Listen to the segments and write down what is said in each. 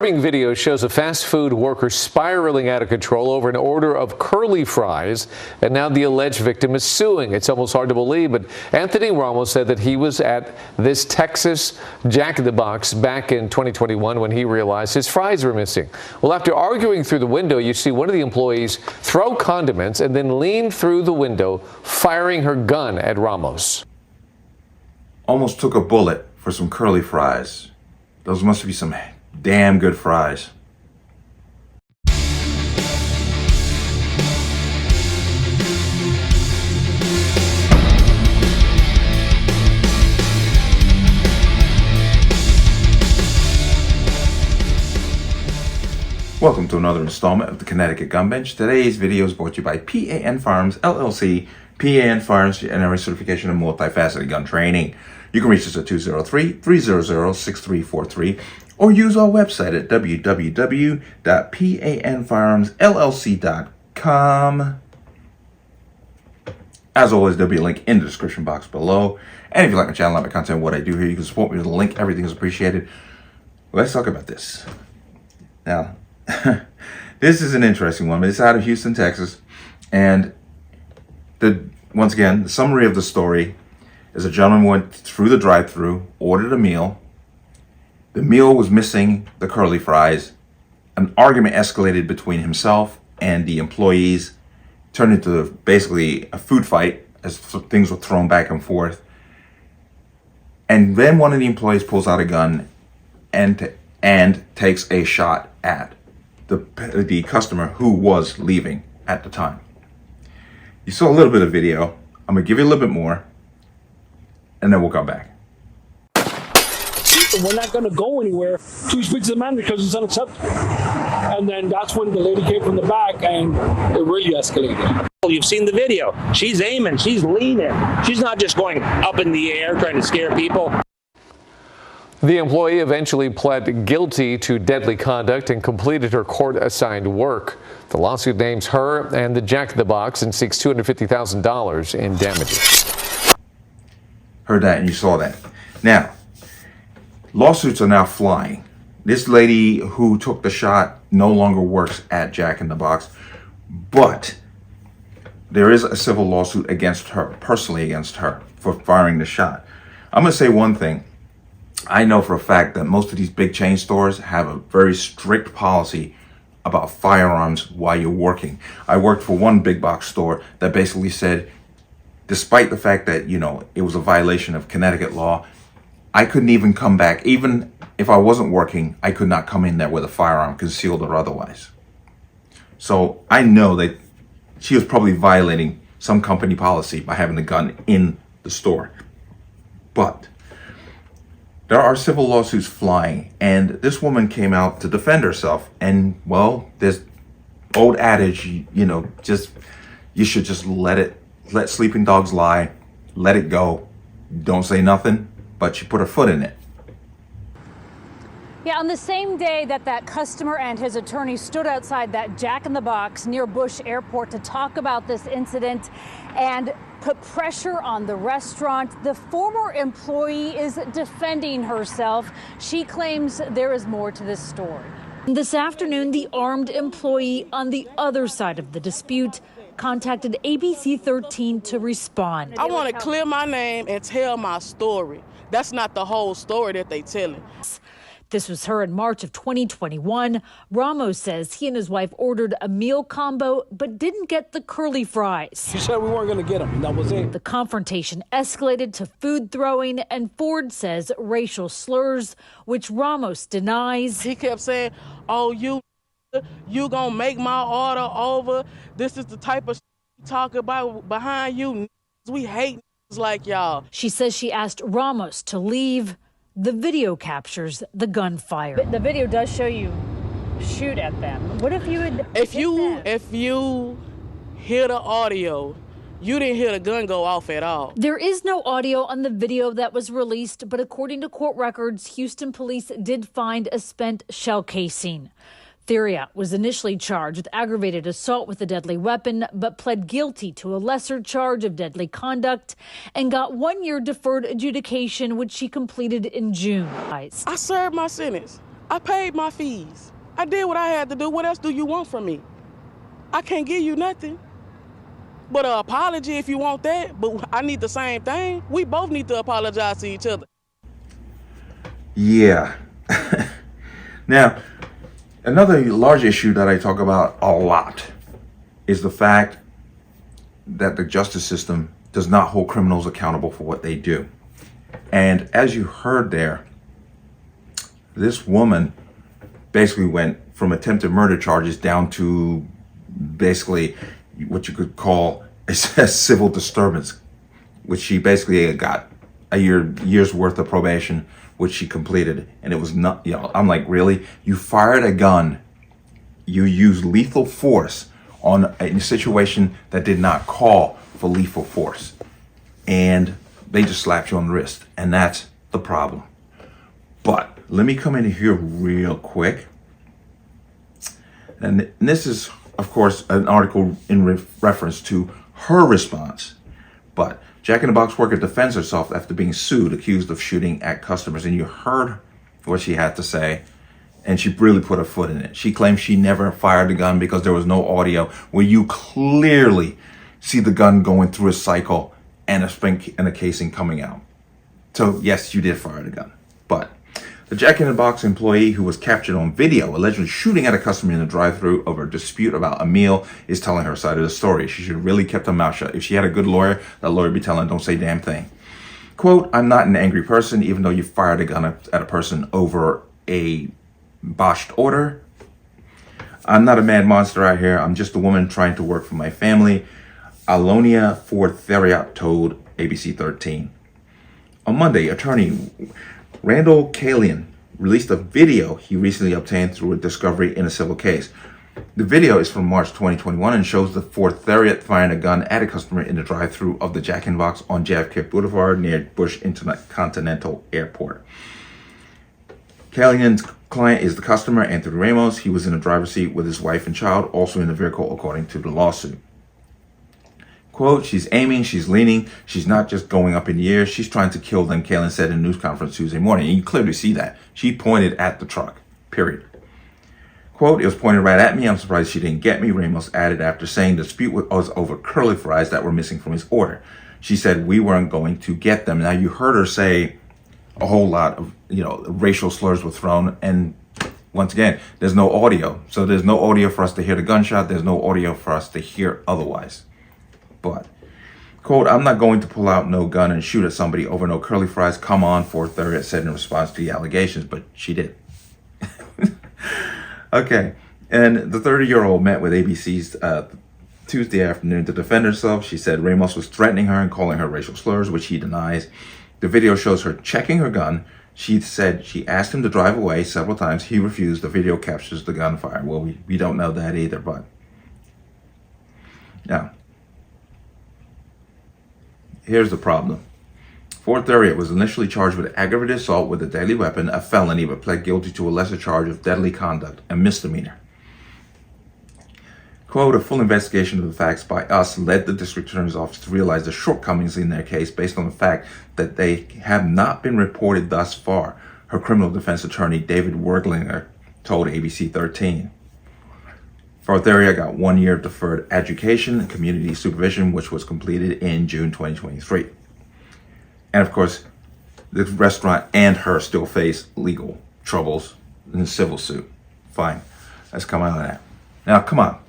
Video shows a fast food worker spiraling out of control over an order of curly fries, and now the alleged victim is suing. It's almost hard to believe, but Anthony Ramos said that he was at this Texas Jack in the Box back in 2021 when he realized his fries were missing. Well, after arguing through the window, you see one of the employees throw condiments and then lean through the window, firing her gun at Ramos. Almost took a bullet for some curly fries. Those must be some damn good fries. Welcome to another installment of the Connecticut Gun Bench. Today's video is brought to you by P.A.N. Firearms, LLC. P.A.N. Firearms NRA certification and multifaceted gun training. You can reach us at 203-300-6343 or use our website at www.panfirearmsllc.com. As always, there'll be a link in the description box below. And if you like my channel, like my content, what I do here, you can support me with a link. Everything is appreciated. Let's talk about this. Now, this is an interesting one. It's out of Houston, Texas. And once again, the summary of the story is a gentleman went through the drive-thru, ordered a meal. The meal was missing the curly fries. An argument escalated between himself and the employees, turned into basically a food fight as things were thrown back and forth. And then one of the employees pulls out a gun and takes a shot at the customer who was leaving at the time. You saw a little bit of video. I'm gonna give you a little bit more, and then we'll come back. We're not going to go anywhere till you speak to the man because it's unacceptable. And then that's when the lady came from the back and it really escalated. You've seen the video. She's aiming. She's leaning. She's not just going up in the air trying to scare people. The employee eventually pled guilty to deadly conduct and completed her court-assigned work. The lawsuit names her and the Jack in the Box and seeks $250,000 in damages. Heard that and you saw that. Now, lawsuits are now flying. This lady who took the shot no longer works at Jack in the Box, but there is a civil lawsuit against her, personally against her, for firing the shot. I'm going to say one thing. I know for a fact that most of these big chain stores have a very strict policy about firearms while you're working. I worked for one big box store that basically said, despite the fact that, it was a violation of Connecticut law, I couldn't even come back. Even if I wasn't working, I could not come in there with a firearm, concealed or otherwise. So I know that she was probably violating some company policy by having a gun in the store. But there are civil lawsuits flying, and this woman came out to defend herself. And, well, this old adage, you should just let sleeping dogs lie, let it go, don't say nothing. But she put her foot in it. Yeah, on the same day that customer and his attorney stood outside that Jack in the Box near Bush Airport to talk about this incident and put pressure on the restaurant, the former employee is defending herself. She claims there is more to this story. This afternoon, the armed employee on the other side of the dispute contacted ABC 13 to respond. I want to clear my name and tell my story. That's not the whole story that they telling. This was her in March of 2021. Ramos says he and his wife ordered a meal combo but didn't get the curly fries. She said we weren't going to get them. That was it. The confrontation escalated to food throwing, and Ford says racial slurs, which Ramos denies. He kept saying, "Oh, you gonna make my order over. This is the type of you talk about behind you. We hate like y'all." She says she asked Ramos to leave. The video captures the gunfire. The video does show you shoot at them. What if you had... If you hear the audio, you didn't hear the gun go off at all. There is no audio on the video that was released, but according to court records, Houston police did find a spent shell casing. Theriot was initially charged with aggravated assault with a deadly weapon, but pled guilty to a lesser charge of deadly conduct and got 1 year deferred adjudication, which she completed in June. I served my sentence. I paid my fees. I did what I had to do. What else do you want from me? I can't give you nothing but an apology if you want that, but I need the same thing. We both need to apologize to each other. Yeah. Now, another large issue that I talk about a lot is the fact that the justice system does not hold criminals accountable for what they do. And as you heard there, this woman basically went from attempted murder charges down to basically what you could call a civil disturbance, which she basically got a year's worth of probation, which she completed. And it was not, I'm like, really? You fired a gun, you used lethal force on a situation that did not call for lethal force, and they just slapped you on the wrist, and that's the problem. But let me come in here real quick. And this is, of course, an article in reference to her response. But Jack in the Box worker defends herself after being sued, accused of shooting at customers. And you heard what she had to say, and she really put her foot in it. She claims she never fired the gun because there was no audio, where you clearly see the gun going through a cycle and a spring and a casing coming out. So yes, you did fire the gun. But the Jack in the Box employee who was captured on video allegedly shooting at a customer in the drive-thru over a dispute about a meal is telling her side of the story. She should have really kept her mouth shut. If she had a good lawyer, that lawyer would be telling her, don't say a damn thing. Quote, I'm not an angry person, even though you fired a gun at a person over a botched order. I'm not a mad monster out here. I'm just a woman trying to work for my family. Alonia Ford Theriot told ABC 13. On Monday, attorney Randall Kalian released a video he recently obtained through a discovery in a civil case. The video is from March 2021 and shows the Ford Theriot firing a gun at a customer in the drive-thru of the Jack in the Box on JFK Boulevard near Bush Intercontinental Airport. Kalian's client is the customer, Anthony Ramos. He was in the driver's seat with his wife and child, also in the vehicle, according to the lawsuit. Quote, she's aiming, she's leaning, she's not just going up in the air, she's trying to kill them, Kalian said in a news conference Tuesday morning. And you clearly see that. She pointed at the truck, period. Quote, it was pointed right at me. I'm surprised she didn't get me, Ramos added after saying the dispute was over curly fries that were missing from his order. She said we weren't going to get them. Now, you heard her say a whole lot of, racial slurs were thrown. And once again, there's no audio. So there's no audio for us to hear the gunshot. There's no audio for us to hear otherwise. But, quote, I'm not going to pull out no gun and shoot at somebody over no curly fries. Come on, Ford Theriot said in response to the allegations, but she did. Okay, and the 30-year-old met with ABC's Tuesday afternoon to defend herself. She said Ramos was threatening her and calling her racial slurs, which he denies. The video shows her checking her gun. She said she asked him to drive away several times. He refused. The video captures the gunfire. Well, we don't know that either, but now, here's the problem. Ford Theriot was initially charged with aggravated assault with a deadly weapon, a felony, but pled guilty to a lesser charge of deadly conduct, a misdemeanor. Quote, a full investigation of the facts by us led the district attorney's office to realize the shortcomings in their case based on the fact that they have not been reported thus far, her criminal defense attorney David Werglinger told ABC 13. Ford Theriot got 1 year of deferred education and community supervision, which was completed in June 2023. And of course, the restaurant and her still face legal troubles in a civil suit. Fine. Let's come out of that. Now, come on.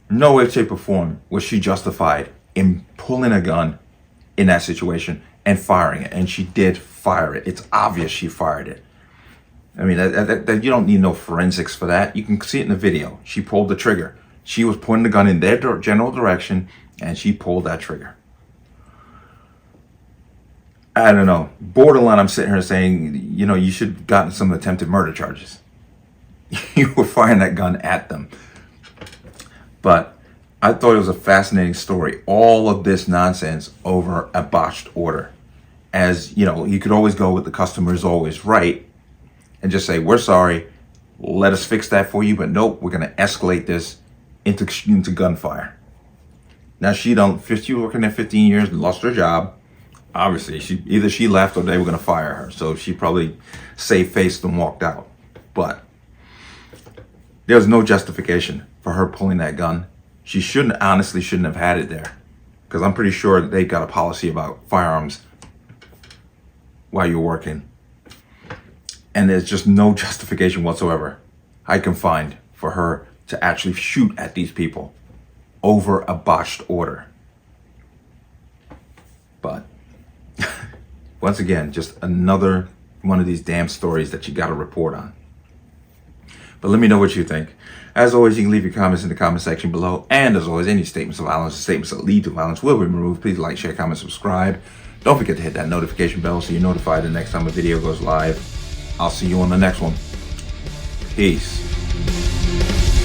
No way, shape, or form was she justified in pulling a gun in that situation and firing it. And she did fire it. It's obvious she fired it. I mean, that you don't need no forensics for that. You can see it in the video. She pulled the trigger. She was pointing the gun in their general direction, and she pulled that trigger. I don't know. Borderline, I'm sitting here saying, you should have gotten some attempted murder charges. You were firing that gun at them. But I thought it was a fascinating story. All of this nonsense over a botched order. As, you could always go with the customer is always right and just say, we're sorry, let us fix that for you. But nope, we're going to escalate this into gunfire. Now, she was working there 15 years and lost her job. Obviously, either she left or they were going to fire her. So she probably saved-faced and walked out. But there's no justification for her pulling that gun. She honestly shouldn't have had it there. Because I'm pretty sure that they've got a policy about firearms while you're working. And there's just no justification whatsoever I can find for her to actually shoot at these people over a botched order. But once again, just another one of these damn stories that you got to report on. But let me know what you think. As always, you can leave your comments in the comment section below. And as always, any statements of violence or statements that lead to violence will be removed. Please like, share, comment, subscribe. Don't forget to hit that notification bell so you're notified the next time a video goes live. I'll see you on the next one. Peace.